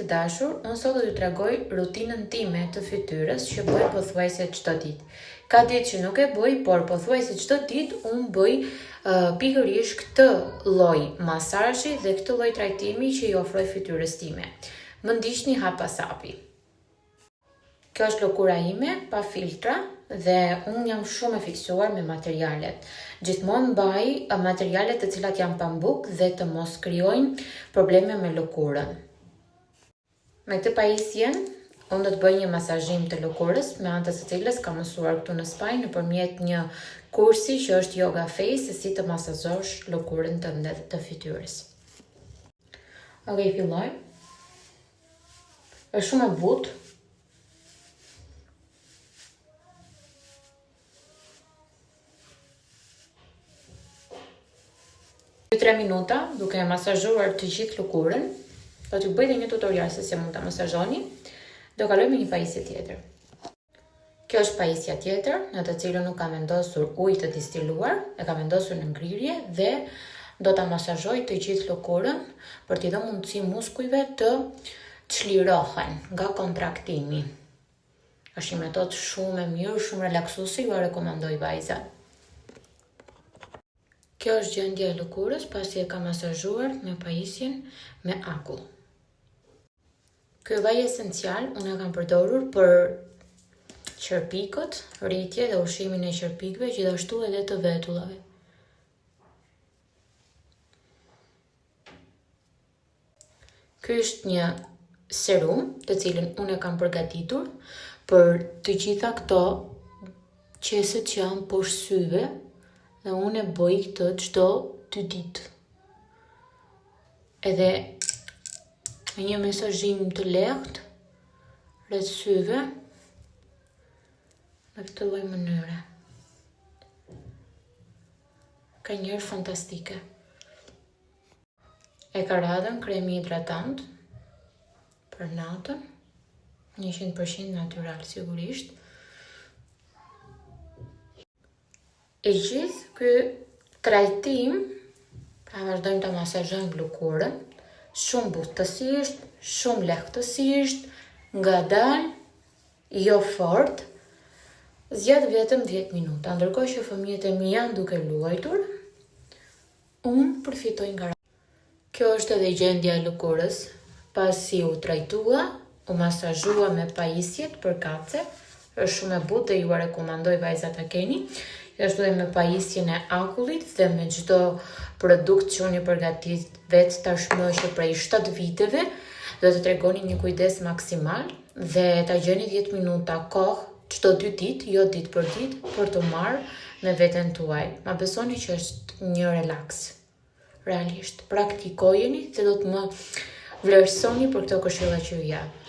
të dashur, unë sot do t'ju tregoj rutinën time të fytyrës që bëj pothuajse çdo ditë. Ka ditë që nuk e bëj, por pothuajse çdo ditë unë bëj pikërisht këtë lloj masazhi dhe këtë lloj trajtimi që i ofroj fytyrës time. Më ndiqni hap pas hapi. Kjo është lëkura ime, pa filtra, dhe unë jam shumë e fiksuar me materialet. Gjithmonë mbaj materialet të cilat janë pambuk dhe të mos krijojnë probleme me lëkurën. Me këtë pajisjen, unë do të bëj një masazhim të lëkurës, me anë të së cilës kam mësuar këtu në Spanjë nëpërmjet një kursi që është Yoga Face, se si të masazhosh lëkurën tënde të fytyrës. Okej, filloj. Është shumë e butë. 3 minuta duke e masazhuar të gjithë lëkurën. Do t'ju bëj dhe një tutorial se si mund ta masazhoni. Do kaloj me një pajisje tjetër. Kjo është pajisja tjetër, në të cilën nuk kam vendosur ujë të distiluar, e kam vendosur në ngrirje dhe do ta masazhoj të gjithë lëkurën për t'i dhënë mundësi muskujve të çlirohen nga kontraktimi. Është një metodë shumë e mirë, shumë relaksuese, ju rekomandoj vajza. Kjo është gjendja e lëkurës pasi e kam masazhuar me pajisjen me akull. Ky vaj esencial unë e kam përdorur për qerpikët, rritje dhe ushqimin e qerpikëve, gjithashtu edhe të vetullave. Ky është një serum të cilin unë e kam përgatitur për të gjitha këto qeset që janë poshtë syve, dhe unë e bëj këtë çdo 2 ditë. Edhe me një masazhim të lehtë rreth syve në këtë lloj mënyre. Ka njerë fantastike. E ka radhën kremi hidratant për natën, 100% natyral sigurisht. E gjithë ky trajtim, pra vazhdojmë të masazhojmë lëkurën, shumë butësisht, shumë lehtësisht, ngadalë, jo fort, zgjat vetëm 10 minuta. Ndërkohë që fëmijët e mi janë duke luajtur, unë përfitoj nga radhë. Kjo është edhe gjendja e lëkurës, pasi u trajtua, u masazhua me pajisjet për kace, është shumë e butë dhe ju rekomandoj vajza ta keni. Ashtu dhe me pajisjen e akullit dhe me çdo produkt që unë i përgatit vetë tashmë që prej 7 viteve, do të tregoni një kujdes maksimal dhe ta gjeni 10 minuta kohë çdo 2 ditë, jo ditë për të marrë me veten tuaj. Ma besoni që është një relaks. Realisht, praktikojeni dhe do të më vlerësoni për këto këshilla që ju jap.